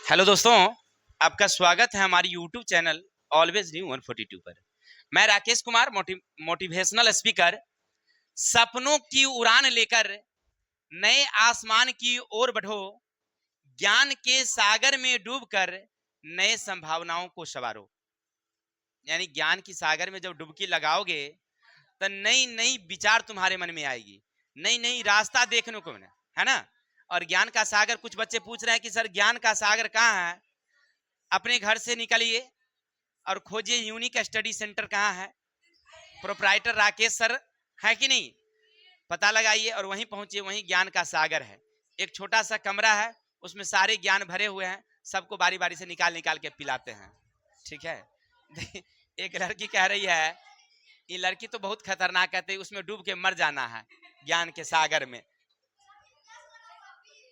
Hello दोस्तों, आपका स्वागत है हमारी यूट्यूब चैनल ऑलवेज न्यू 142 पर। मैं राकेश कुमार, मोटिवेशनल स्पीकर। सपनों की उड़ान लेकर नए आसमान की ओर बढ़ो, ज्ञान के सागर में डूबकर नए संभावनाओं को सवारो। यानी ज्ञान की सागर में जब डुबकी लगाओगे तो नई नई विचार तुम्हारे मन में आएगी, नई नई रास्ता देखने को मिले, है ना। और ज्ञान का सागर, कुछ बच्चे पूछ रहे हैं कि सर ज्ञान का सागर कहाँ है। अपने घर से निकलिए और खोजिए यूनिक स्टडी सेंटर कहाँ है। प्रोप्राइटर राकेश सर है कि नहीं, पता लगाइए और वहीं पहुंचिए। वहीं ज्ञान का सागर है। एक छोटा सा कमरा है, उसमें सारे ज्ञान भरे हुए हैं। सबको बारी बारी से निकाल निकाल के पिलाते हैं, ठीक है। एक लड़की कह रही है, ये लड़की तो बहुत खतरनाक है, उसमें डूब के मर जाना है ज्ञान के सागर में।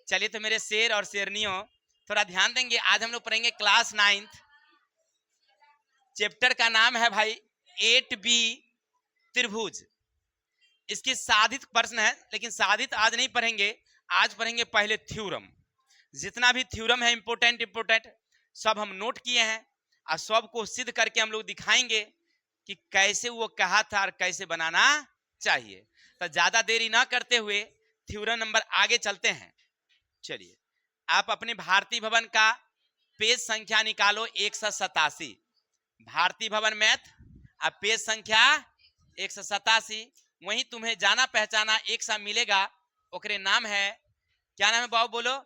चलिए तो मेरे शेर और शेरनियों, थोड़ा ध्यान देंगे। आज हम लोग पढ़ेंगे क्लास 9th। चैप्टर का नाम है भाई 8B त्रिभुज। इसके साधित प्रश्न है, लेकिन साधित आज नहीं पढ़ेंगे। आज पढ़ेंगे पहले थ्योरम। जितना भी थ्योरम है इंपोर्टेंट सब हम नोट किए हैं और सब को सिद्ध करके हम लोग दिखाएंगे कि कैसे वो कहा था और कैसे बनाना चाहिए। तो ज्यादा देरी ना करते हुए थ्योरम नंबर आगे चलते हैं। चलिए, आप अपने भारतीय भवन का पेज संख्या निकालो 187। भारतीय भवन मैथ, अब पेज संख्या 187। वहीं तुम्हें जाना पहचाना एक सा मिलेगा, ओकरे नाम है, क्या नाम है बाबू बोलो,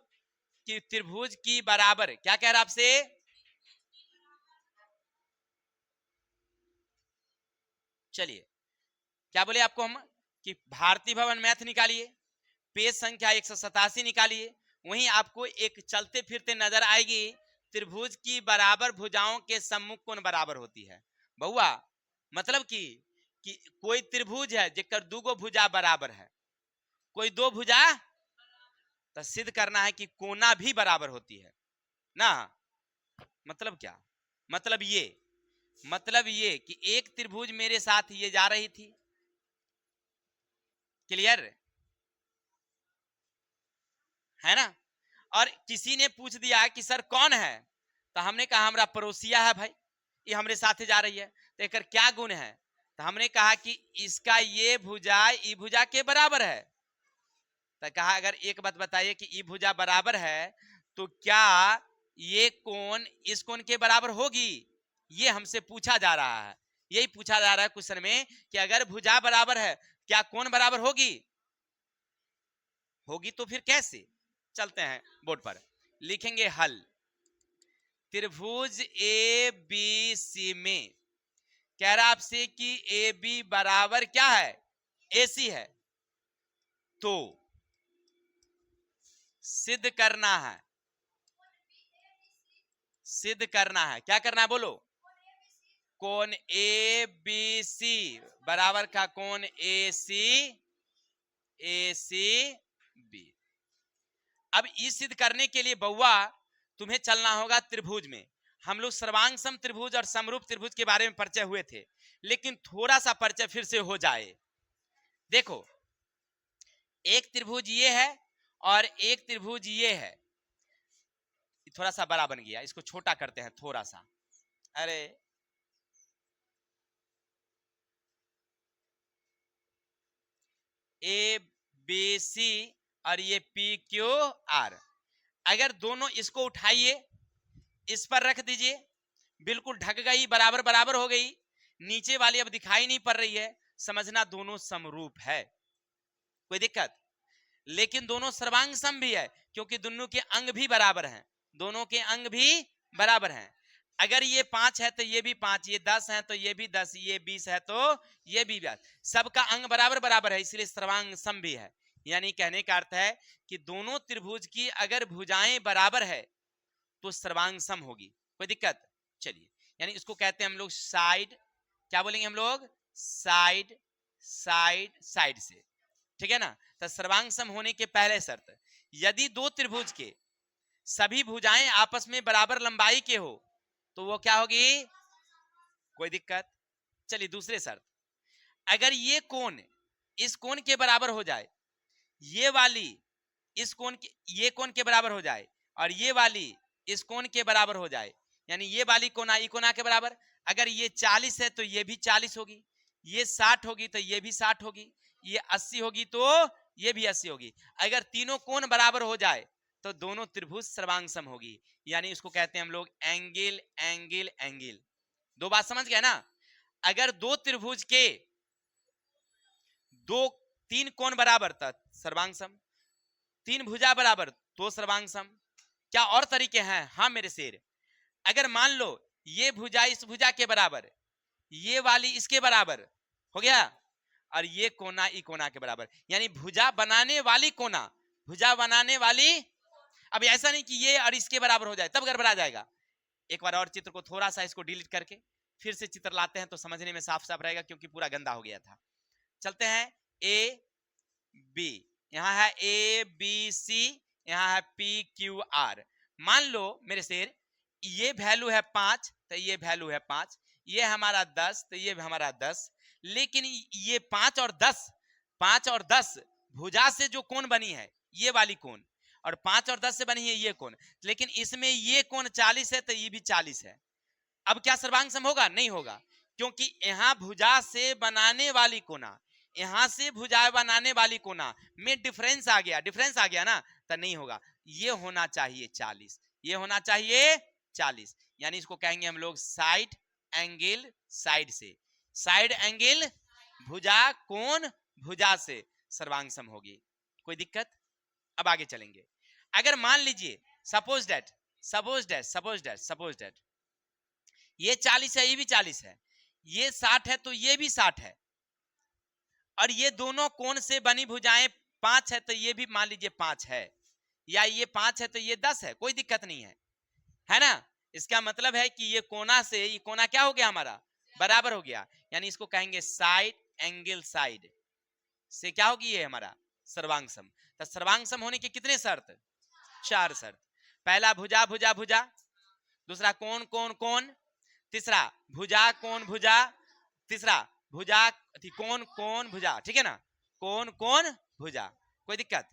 कि त्रिभुज की बराबर। क्या कह रहा आपसे, चलिए क्या बोले आपको हम, कि भारतीय भवन मैथ निकालिए, पेज संख्या 187 निकालिए। वहीं आपको एक चलते फिरते नजर आएगी, त्रिभुज की बराबर भुजाओं के सम्मुख कोण बराबर होती है। बहुआ मतलब कि कोई त्रिभुज है जेकर दूगो भुजा बराबर है, कोई दो भुजा, तो सिद्ध करना है कि कोना भी बराबर होती है ना। मतलब क्या, मतलब ये कि एक त्रिभुज मेरे साथ ये जा रही थी। क्लियर है ना। और किसी ने पूछ दिया कि सर कौन है, तो हमने कहा हमारा पड़ोसिया है भाई, ये हमारे साथ जा रही है। तो एक क्या गुण है, तो हमने कहा कि इसका ये भुजा ई भुजा के बराबर है। तो कहा अगर एक बात बताइए कि ई भुजा बराबर है तो क्या ये कोण इस कोण के बराबर होगी। ये हमसे पूछा जा रहा है, यही पूछा जा रहा है क्वेश्चन में कि अगर भुजा बराबर है क्या कोण बराबर होगी। होगी तो फिर कैसे। चलते हैं बोर्ड पर, लिखेंगे हल। त्रिभुज ए बी सी में कह रहा आपसे कि ए बी बराबर क्या है, ए सी है। तो सिद्ध करना है, सिद्ध करना है, क्या करना है बोलो, कोण ए बी सी बराबर का कोण ए सी बी। अब ई सिद्ध करने के लिए बउआ तुम्हें चलना होगा त्रिभुज में। हम लोग सर्वांग त्रिभुज और समरूप त्रिभुज के बारे में परिचय हुए थे, लेकिन थोड़ा सा परिचय फिर से हो जाए। देखो, एक त्रिभुज ये है और एक त्रिभुज ये है। थोड़ा सा बड़ा बन गया, इसको छोटा करते हैं थोड़ा सा। अरे ए बी सी और ये पी क्यू आर। अगर दोनों इसको उठाइए, इस पर रख दीजिए, बिल्कुल ढक गई, बराबर बराबर हो गई। नीचे वाली अब दिखाई नहीं पड़ रही है, समझना दोनों समरूप है, कोई दिक्कत। लेकिन दोनों सर्वांग सम भी है, क्योंकि दोनों के अंग भी बराबर हैं, दोनों के अंग भी बराबर हैं। अगर ये 5 है तो ये भी 5, ये 10 है तो ये भी 10, ये 20 है तो ये भी 20, सबका अंग बराबर बराबर है, इसलिए सर्वांग सम भी है। यानी कहने का अर्थ है कि दोनों त्रिभुज की अगर भुजाएं बराबर है तो सर्वांग सम होगी, कोई दिक्कत। चलिए, यानी इसको कहते हैं हम लोग साइड, क्या बोलेंगे हम लोग, साइड साइड साइड से, ठीक है ना। तो सर्वांग सम होने के पहले शर्त, यदि दो त्रिभुज के सभी भुजाएं आपस में बराबर लंबाई के हो तो वो क्या होगी, कोई दिक्कत। चलिए दूसरे शर्त, अगर ये कोण इस कोण के बराबर हो जाए, ये वाली इस कोण के, ये कोण के बराबर हो जाए और ये वाली इस कोण के बराबर हो जाए, यानी ये वाली कोना ई कोना के बराबर। अगर ये 40 है तो ये भी 40 होगी, ये 60 होगी तो ये भी 60 होगी, ये 80 होगी तो ये भी 80 होगी। अगर तीनों कोण बराबर हो जाए तो दोनों त्रिभुज सर्वांग सम होगी, यानी इसको कहते हैं हम लोग एंगल एंगल एंगल। दो बात समझ गए ना? अगर दो त्रिभुज के दो तीन कोण बराबर था सर्वांग सम, तीन भुजा बराबर तो सर्वांग सम। क्या और तरीके हैं? हाँ मेरे शेर। अगर मान लो ये भुजा इस भुजा के बराबर, ये वाली इसके बराबर हो गया, और ये कोना ई कोना के बराबर, यानी भुजा बनाने वाली कोना, भुजा बनाने वाली। अब ऐसा नहीं कि ये और इसके बराबर हो जाए, तब गड़बड़ा जाएगा। एक बार और चित्र को थोड़ा सा इसको डिलीट करके फिर से चित्र लाते हैं तो समझने में साफ साफ रहेगा, क्योंकि पूरा गंदा हो गया था। चलते हैं ए बी, यहां है ए बी सी, यहां है पी क्यू आर। मान लो मेरे शेर ये वैल्यू है 5 तो ये वैल्यू है 5, ये हमारा 10 तो ये हमारा 10, लेकिन ये 5 और 10, 5 और 10 भुजा से जो कोण बनी है ये वाली कोण, और 5 और 10 से बनी है ये कोण, लेकिन इसमें ये कोण 40 है तो ये भी 40 है। अब क्या सर्वांग सम होगा? नहीं होगा, क्योंकि यहां भुजा से बनाने वाली कोना, यहां से भुजा बनाने वाली कोना में डिफरेंस आ गया, डिफरेंस आ गया ना, तो नहीं होगा। ये होना चाहिए 40, ये होना चाहिए 40, यानी इसको कहेंगे हम लोग साइड एंगल साइड से, साइड एंगल भुजा कोण भुजा से सर्वांग सम होगी। कोई दिक्कत? अब आगे चलेंगे। अगर मान लीजिए suppose that, suppose that, suppose that, suppose that ये 40 है, ये भी 40 है, ये 60 है तो ये भी 60 है, और ये दोनों कोण से बनी भुजाएं 5 है तो ये भी मान लीजिए 5 है, या ये 5 है तो ये 10 है, कोई दिक्कत नहीं है ना? इसका मतलब है कि ये कोना से ये कोना क्या हो गया हमारा? बराबर हो गया, यानी इसको कहेंगे साइड एंगल साइड से क्या होगी ये हमारा? सर्वांग सम। तो सर्वांग सम होने के कितने शर्त? 4 शर्त। पहला भुजा भुजा भुजा, दूसरा कोण कोण कोण, तीसरा भुजा कोण भुजा, तीसरा भुजा कोण कोण भुजा, ठीक है ना? कोण कोण भुजा। कोई दिक्कत?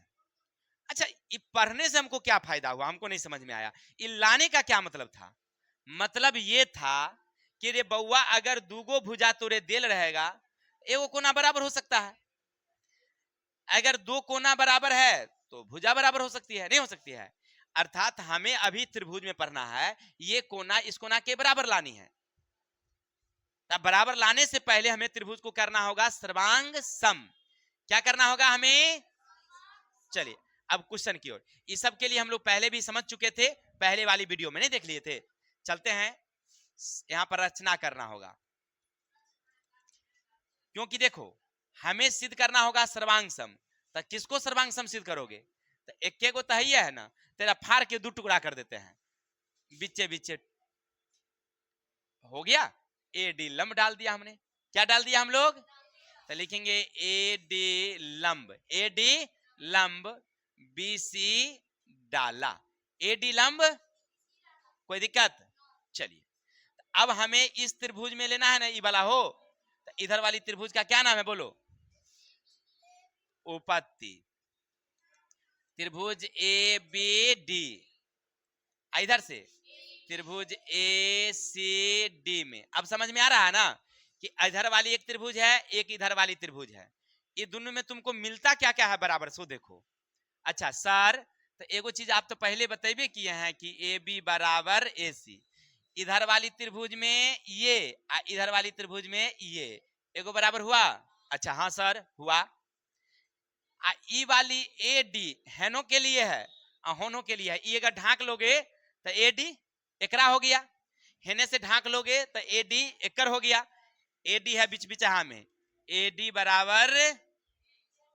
अच्छा, ये पढ़ने से हमको क्या फायदा हुआ? हमको नहीं समझ में आया। ये लाने का क्या मतलब था? मतलब ये था कि रे बउआ अगर दूगो भुजा तोरे दिल रहेगा, एगो कोना बराबर हो सकता है। अगर दो कोना बराबर है तो भुजा बराबर हो सकती है? नहीं हो सकती है। अर्थात हमें अभी त्रिभुज में पढ़ना है, ये कोना इस कोना के बराबर लानी है। तब बराबर लाने से पहले हमें त्रिभुज को करना होगा सर्वांग सम। क्या करना होगा हमें? चलिए अब क्वेश्चन की ओर। इस सब के लिए हम लोग पहले भी समझ चुके थे, पहले वाली वीडियो में नहीं देख लिए थे। चलते हैं, यहां पर रचना करना होगा, क्योंकि देखो हमें सिद्ध करना होगा सर्वांग सम। तो किसको सर्वांग सम सिद्ध करोगे? तो एक को तहिया है ना, तेरा फाड़ के दो टुकड़ा कर देते हैं, बीचे बीचे हो गया। ए डी लंब डाल दिया हमने। क्या डाल दिया हम लोग? तो लिखेंगे ए डी लंब, ए डी लंब बी सी डाला, ए डी लंब। कोई दिक्कत? चलिए अब हमें इस त्रिभुज में लेना है ना, ये वाला हो, तो इधर वाली त्रिभुज का क्या नाम है बोलो? उपत्ति। त्रिभुज ए बी डी, इधर से त्रिभुज ए सी डी में। अब समझ में आ रहा है ना कि इधर वाली एक त्रिभुज है, एक इधर वाली त्रिभुज है, ये दोनों में तुमको मिलता क्या क्या है बराबर? सो देखो। अच्छा सर, तो एगो चीज आप तो पहले बतेबे किए हैं कि ए बी बराबर ए सी, इधर वाली त्रिभुज में ये इधर वाली त्रिभुज में ये एगो बराबर हुआ। अच्छा हाँ सर हुआ। ई वाली ए डी हेनो के लिए है, होनो के लिए है। ई अगर ढांक लोगे तो ए डी एकरा हो गया, हेने से ढांक लोगे तो ए डी एकर हो गया। ए डी है बीच बिचहा में, ए डी बराबर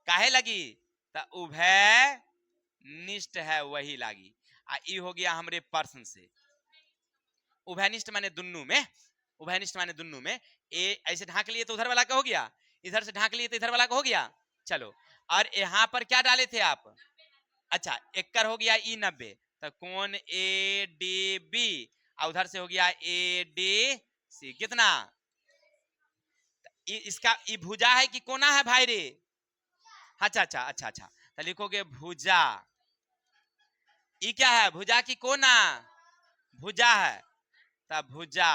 काहे लगी? तो उभय निष्ठ है वही लागी। ई हो गया हमरे प्रश्न से। उभयनिष्ठ माने दुन्नु में, उभयनिष्ठ माने दुन्नु में। ए ऐसे ढांक लिए तो उधर वाला का हो गया, इधर से ढांक लिए तो इधर वाला का हो गया। चलो, और यहाँ पर क्या डाले थे आप? अच्छा एकर हो गया ई 90, तो कौन ए डी बी, और उधर से हो गया ए डी सी। कितना? इसका ई भुजा है कि कोना है भाई रे? अच्छा अच्छा अच्छा अच्छा, तो लिखोगे भुजा। ई क्या है? भुजा की कोना? भुजा है, तब भुजा।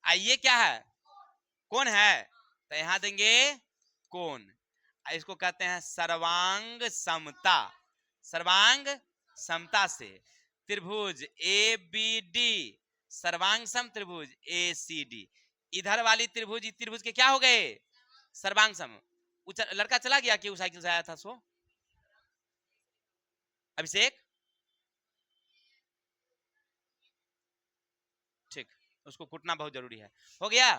ये क्या है? कौन है, तो यहां देंगे कोण। इसको कहते हैं सर्वांग समता। सर्वांग समता से त्रिभुज ए बी डी सर्वांग सम त्रिभुज ए सी डी। इधर वाली त्रिभुज त्रिभुज के क्या हो गए? सर्वांग सम। लड़का चला गया कि साइकिल से आया था सो? अभिषेक, ठीक, उसको कूटना बहुत जरूरी है। हो गया?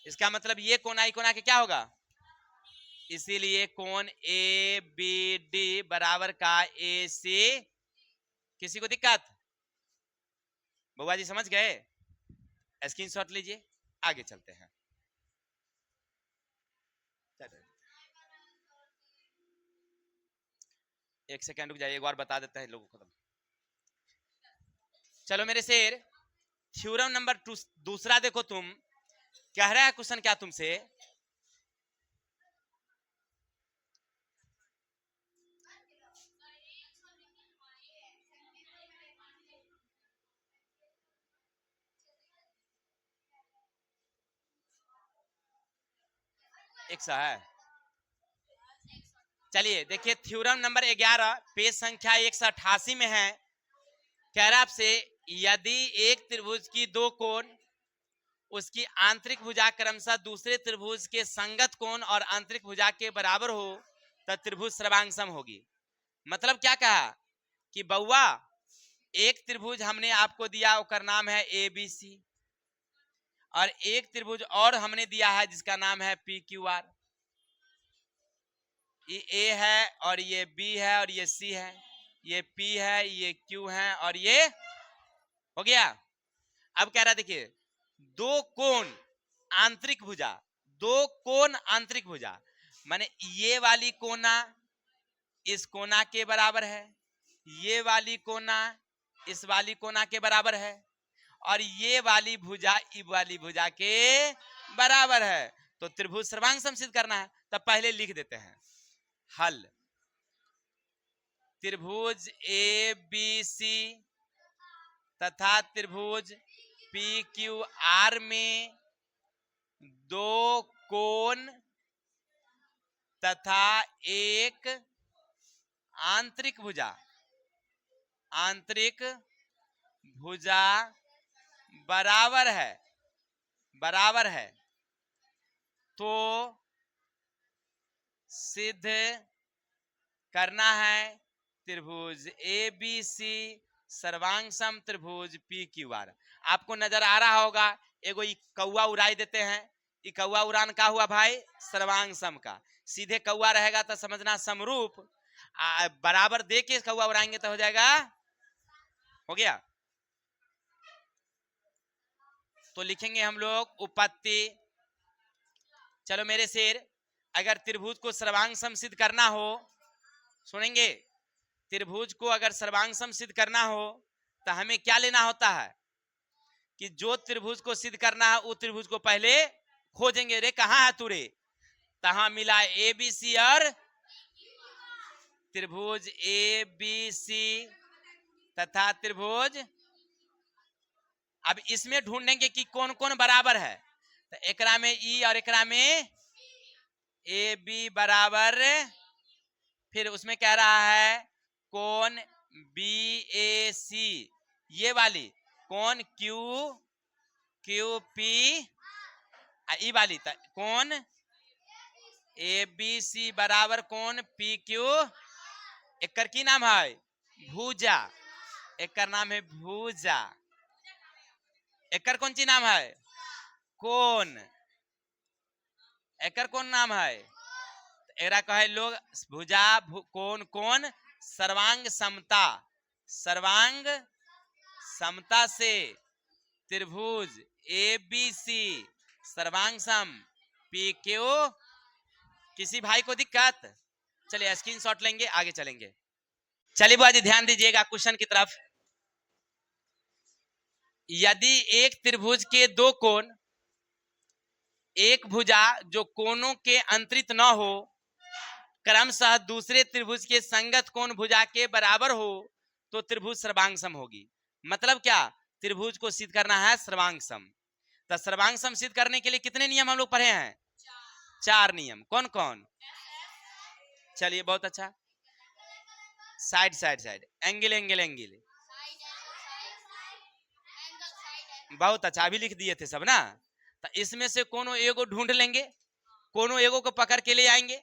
इसका मतलब ये कोना ई कोना के क्या होगा? इसीलिए कोण ए बी डी बराबर का ए सी। किसी को दिक्कत? बउआ जी समझ गए? स्क्रीनशॉट लीजिए, आगे चलते हैं। एक सेकंड रुक जाइए, एक बार बता देता है लोगों को। चलो मेरे शेर, थ्योरम नंबर दूसरा देखो तुम। कह रहा है क्वेश्चन क्या तुमसे? एक सा है। चलिए देखिए, थ्योरम नंबर 11 पेज संख्या 188 में है। कह रहा आपसे, यदि एक त्रिभुज की दो कोण उसकी आंतरिक भुजा क्रमशः दूसरे त्रिभुज के संगत कोण और आंतरिक भुजा के बराबर हो तो त्रिभुज सर्वांग सम होगी। मतलब क्या कहा कि बउआ एक त्रिभुज हमने आपको दिया, उसका नाम है ए बी सी, और एक त्रिभुज और हमने दिया है जिसका नाम है पी क्यू आर। ये ए है और ये बी है और ये सी है, ये पी है, ये क्यू है और ये हो गया। अब कह रहा देखिए, दो कोण आंतरिक भुजा, दो कोण आंतरिक भुजा माने ये वाली कोना इस कोना के बराबर है, ये वाली कोना इस वाली कोना के बराबर है, और ये वाली भुजा इस वाली भुजा के बराबर है। तो त्रिभुज सर्वांग सम सिद्ध करना है, तब पहले लिख देते हैं हल। त्रिभुज ए बी सी तथा त्रिभुज पी क्यू आर में दो कोण तथा एक आंतरिक भुजा, आंतरिक भुजा बराबर है, बराबर है, तो सिद्ध करना है त्रिभुज ए बी सी सर्वांग सम त्रिभुज पी क्यू आर। आपको नजर आ रहा होगा, एगो कौआ उड़ाई देते हैं, ये कौआ उड़ान का हुआ भाई सर्वांग सम का। सीधे कौआ रहेगा तो समझना समरूप, बराबर दे के कौआ उड़ाएंगे तो हो जाएगा, हो गया। तो लिखेंगे हम लोग उपपत्ति। चलो मेरे शेर, अगर त्रिभुज को सर्वांग सम सिद्ध करना हो, सुनेंगे, त्रिभुज को अगर सर्वांग सम सिद्ध करना हो तो हमें क्या लेना होता है कि जो त्रिभुज को सिद्ध करना है वो त्रिभुज को पहले खोजेंगे। रे कहाँ है तू रे? तहां मिला ए बी सी और त्रिभुज ए बी सी तथा त्रिभुज। अब इसमें ढूंढेंगे कि कौन कौन बराबर है, तो एकरा में ई और एकरा में ए बी बराबर, फिर उसमें कह रहा है कौन बी ए सी, ये वाली कौन क्यू क्यू पी, ई वाली कौन ए बी सी बराबर कौन पी क्यू। एकर की नाम है? भुजा। एकर नाम है भुजा। एकर कौन सी नाम है? कोण। एकर कौन नाम है? एकरा कहे लोग भुजा कोण कोण सर्वांग समता। सर्वांग समता से त्रिभुज ए बी सी सर्वांग सम पी क्यू। किसी भाई को दिक्कत? चलिए स्क्रीनशॉट लेंगे, आगे चलेंगे। चलिए बुआ जी ध्यान दीजिएगा क्वेश्चन की तरफ। यदि एक त्रिभुज के दो कोण, एक भुजा जो कोणों के अंतरित न हो क्रमशः दूसरे त्रिभुज के संगत कोण भुजा के बराबर हो तो त्रिभुज सर्वांग सम होगी। मतलब क्या, त्रिभुज को सिद्ध करना है सर्वांग सम। तो सर्वांग सम सिद्ध करने के लिए कितने नियम हम लोग पढ़े हैं? 4 नियम। कौन कौन? चलिए बहुत अच्छा। Side side side, angle angle angle, बहुत अच्छा, अभी लिख दिए थे सब ना। तो इसमें से कोनो एगो ढूंढ लेंगे, कोनो एगो को पकड़ के ले आएंगे।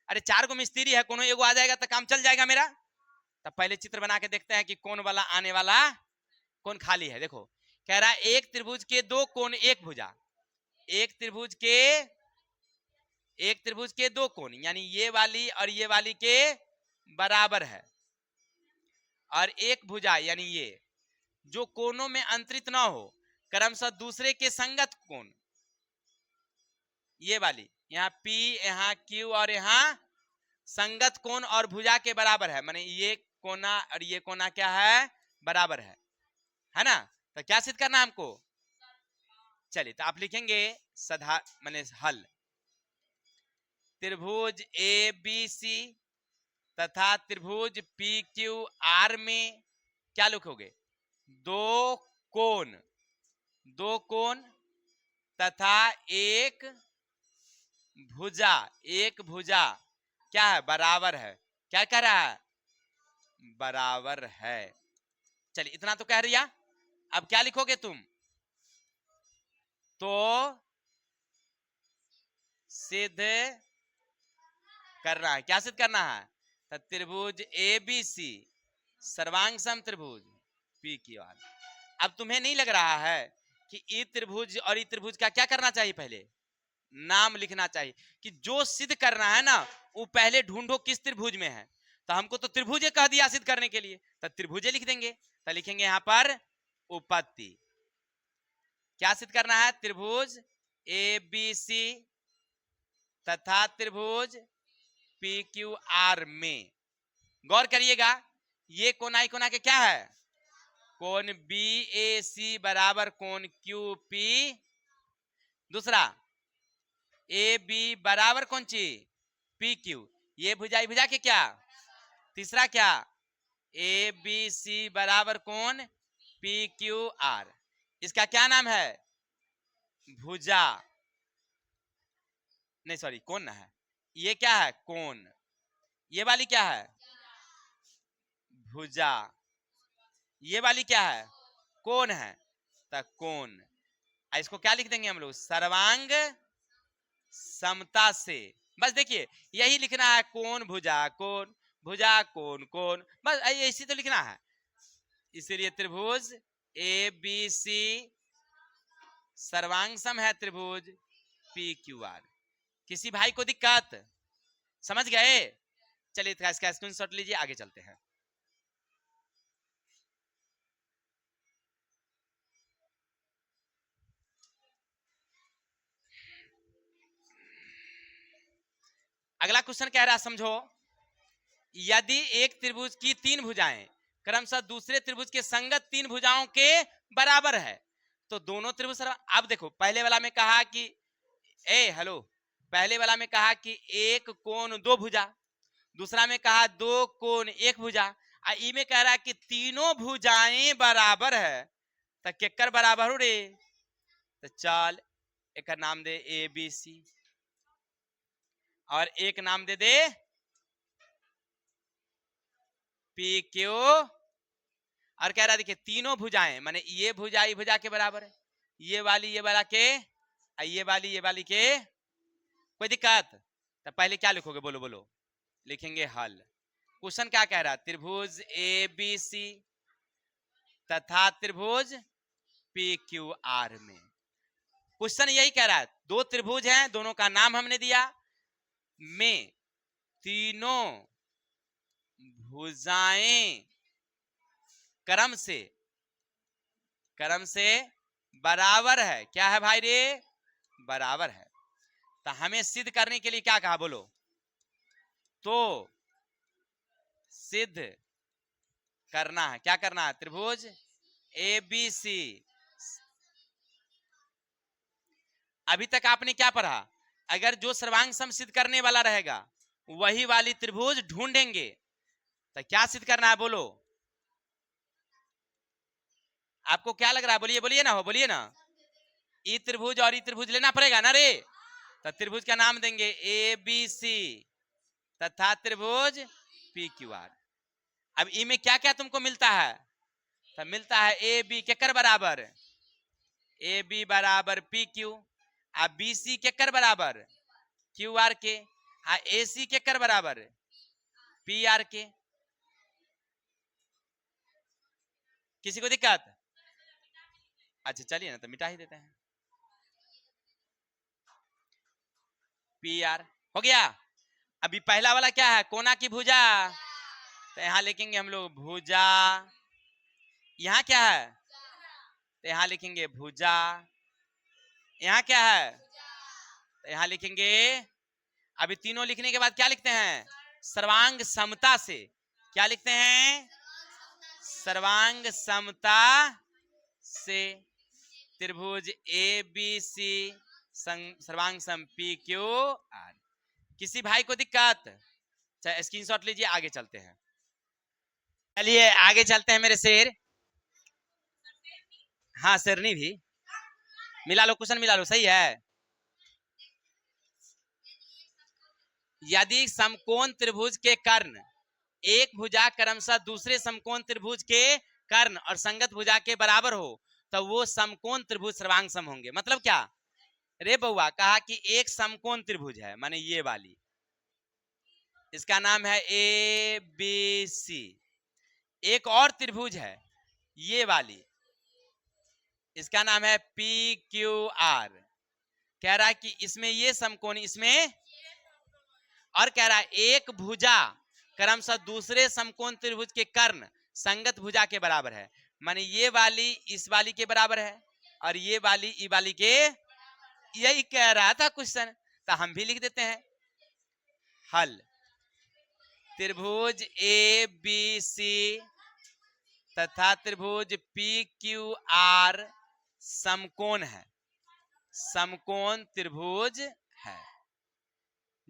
अरे 4 को मिस्त्री है, कोनो एगो आ जाएगा तो काम चल जाएगा मेरा। तो पहले चित्र बना के देखते हैं कि कौन वाला आने वाला, कौन खाली है। देखो कह रहा है एक त्रिभुज के 2 कोण एक भुजा, एक त्रिभुज के 2 कोण, यानी ये वाली और ये वाली के बराबर है, और एक भुजा यानी ये जो कोनों में अंतरित ना हो, क्रमशः दूसरे के संगत कोण, ये वाली यहाँ P, यहाँ Q और यहाँ संगत कोण और भुजा के बराबर है। माने ये कोना और ये कोना क्या है? बराबर है ना। तो क्या सिद्ध करना है हमको? चलिए तो आप लिखेंगे माने हल। त्रिभुज ABC तथा त्रिभुज PQR में क्या लिखोगे? दो कोण तथा एक भुजा क्या है? बराबर है। क्या कह रहा है? बराबर है। चलिए इतना तो कह रिया। अब क्या लिखोगे तुम? तो सिद्ध करना है। क्या सिद्ध करना है? तो त्रिभुज ABC सर्वांग सम त्रिभुज PQR। अब तुम्हें नहीं लग रहा है कि ई त्रिभुज और ई त्रिभुज का क्या करना चाहिए? पहले नाम लिखना चाहिए कि जो सिद्ध करना है ना वो पहले ढूंढो किस त्रिभुज में है। तो हमको तो त्रिभुज कह दिया सिद्ध करने के लिए, तो त्रिभुज लिख देंगे। तो लिखेंगे यहां पर उपपत्ति। क्या सिद्ध करना है? त्रिभुज ABC तथा त्रिभुज PQR में। गौर करिएगा ये कोनाई कोना के क्या है? कोण BAC बराबर कोण QP, दूसरा AB बराबर कौन सी? PQ। ये भुजा भुजा के क्या? तीसरा क्या? ABC बराबर कोण PQR। इसका क्या नाम है? भुजा, नहीं सॉरी कोण है। ये क्या है? कोण। ये वाली क्या है? भुजा। ये वाली क्या है? कोण है। तो कोण, इसको क्या लिख देंगे हम लोग? सर्वांग समता से। बस देखिए यही लिखना है, कोण भुजा कोण, भुजा कोण कोण, बस ऐसी तो लिखना है। इसीलिए त्रिभुज ABC सर्वांग सम है त्रिभुज PQR। किसी भाई को दिक्कत? समझ गए? चलिए इसका स्क्रीनशॉट लीजिए, आगे चलते हैं। अगला क्वेश्चन कह रहा है, समझो, यदि एक त्रिभुज की 3 भुजाएं क्रमशः दूसरे त्रिभुज के संगत 3 भुजाओं के बराबर है तो दोनों त्रिभुज। अब देखो पहले वाला में कहा कि हेलो, पहले वाला में कहा कि एक कोण 2 भुजा, दूसरा में कहा 2 कोण 1 भुजा, और ई में कह रहा है कि तीनों भुजाएं बराबर है। तो केकर बराबर हो रे? तो चल एक नाम दे ABC और एक नाम दे दे PQ। और कह रहा देखिए तीनों भुजाएं माने ये भुजा के बराबर है, ये वाली वाला के, ये वाली के। कोई दिक्कत? तो पहले क्या लिखोगे? बोलो बोलो। लिखेंगे हल। क्वेश्चन क्या कह रहा है? त्रिभुज ABC तथा त्रिभुज PQR में। क्वेश्चन यही कह रहा है, 2 त्रिभुज हैं, दोनों का नाम हमने दिया, में तीनों भुजाएं क्रम से बराबर है। क्या है भाई रे? बराबर है। तो हमें सिद्ध करने के लिए क्या कहा? बोलो। तो सिद्ध करना है। क्या करना है? त्रिभुज ABC। अभी तक आपने क्या पढ़ा? अगर जो सर्वांग सम सिद्ध करने वाला रहेगा वही वाली त्रिभुज ढूंढेंगे। तो क्या सिद्ध करना है? बोलो। आपको क्या लग रहा है? बोलिए बोलिए ना, हो बोलिए ना। ई त्रिभुज और ई त्रिभुज लेना पड़ेगा ना रे। तो त्रिभुज का नाम देंगे ए बी सी तथा त्रिभुज पी क्यू आर। अब ई में क्या क्या तुमको मिलता है? तो मिलता है ए बी केकर बराबर, ए बी बराबर पी क्यू, आ बी सी केकर बराबर क्यू आर के, आ ए सी केकर बराबर पी आर के। किसी को दिक्कत? अच्छा चलिए ना, तो मिटा ही देते हैं। पी आर हो गया। अभी पहला वाला क्या है? कोना की भुजा। तो यहां लिखेंगे हम लोग भुजा। यहाँ क्या है? तो यहां लिखेंगे भुजा। यहाँ क्या है? तो यहां लिखेंगे। अभी तीनों लिखने के बाद क्या लिखते हैं? सर्वांग समता से। क्या लिखते हैं? सर्वांग समता से त्रिभुज ए बी सी सर्वांग सम पी क्यू आर। किसी भाई को दिक्कत? चाहे स्क्रीनशॉट लीजिए, आगे चलते हैं। चलिए आगे चलते हैं मेरे शेर। हाँ शेरनी भी मिला लो, क्वेश्चन मिला लो, सही है। यदि समकोण त्रिभुज के कर्ण एक भुजा क्रमशः दूसरे समकोण त्रिभुज के कर्ण और संगत भुजा के बराबर हो तो वो समकोण त्रिभुज सर्वांग सम होंगे। मतलब क्या रे बउआ? कहा कि एक समकोण त्रिभुज है, माने ये वाली, इसका नाम है ए बी सी। एक और त्रिभुज है ये वाली, इसका नाम है पी क्यू आर। कह रहा है कि इसमें ये समकोण, इसमें, और कह रहा है एक भुजा क्रमशः दूसरे समकोण त्रिभुज के कर्ण संगत भुजा के बराबर है। माने ये वाली इस वाली के बराबर है और ये वाली ई वाली के। यही कह रहा था क्वेश्चन, तो हम भी लिख देते हैं। हल त्रिभुज ए बी सी तथा त्रिभुज पी क्यू आर समकोण है, समकोण त्रिभुज है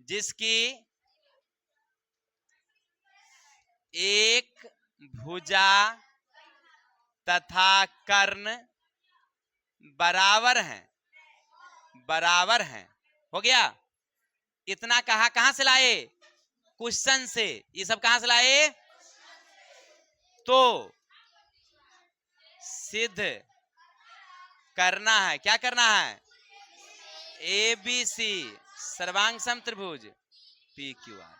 जिसकी एक भुजा तथा कर्ण बराबर हैं, बराबर हैं। हो गया। इतना कहां से लाए? क्वेश्चन से। ये सब कहां से लाए? तो सिद्ध करना है। क्या करना है? ए बी सी सर्वांग सम त्रिभुज पी क्यू आर।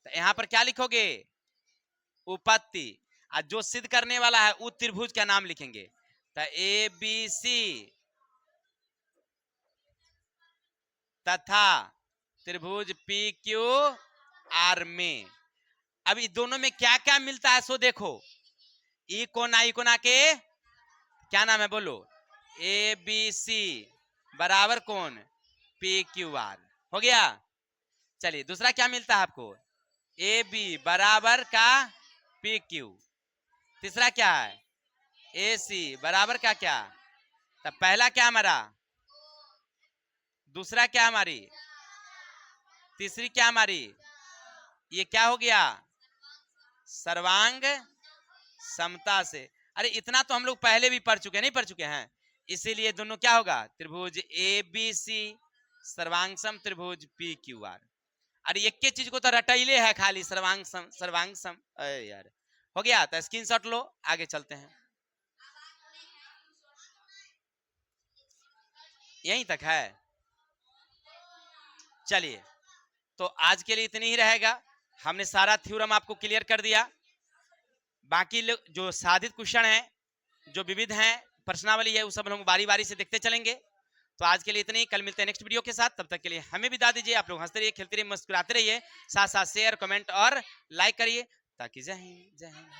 तो यहां पर क्या लिखोगे? उपपत्ति। और जो सिद्ध करने वाला है उस त्रिभुज का नाम लिखेंगे। तो ए बी सी तथा त्रिभुज पी क्यू आर में। अब इन दोनों में क्या क्या मिलता है सो देखो। ई कोना के क्या नाम है? बोलो। ए बी सी बराबर कौन? P Q R. हो गया। चलिए दूसरा क्या मिलता है आपको? ए बी बराबर का पी क्यू। तीसरा क्या है? ए सी बराबर का क्या? तो पहला क्या हमारा, दूसरा क्या हमारी, तीसरी क्या हमारी, ये क्या हो गया? सर्वांग समता से। अरे इतना तो हम लोग पहले भी पढ़ चुके हैं, नहीं पढ़ चुके हैं? इसीलिए दोनों क्या होगा? त्रिभुज ए बी सी सर्वांग सम त्रिभुज पी क्यू आर। अरे एक के चीज को तो रटैले है खाली, सर्वांग सम सर्वांग सम। अरे यार हो गया। तो स्क्रीनशॉट लो, आगे चलते हैं। यहीं तक है। चलिए तो आज के लिए इतनी ही रहेगा। हमने सारा थ्योरम आपको क्लियर कर दिया। बाकी जो साधित क्वेश्चन है, जो विविध हैं, प्रश्नावली है, वो सब हम बारी बारी से देखते चलेंगे। तो आज के लिए इतनी ही। कल मिलते हैं नेक्स्ट वीडियो के साथ। तब तक के लिए हमें विदा दीजिए। आप लोग हंसते रहिए, खेलते रहिए, मुस्कुराते रहिए, साथ साथ शेयर कमेंट और लाइक करिए। ताकि जय हिंद जय हिंद।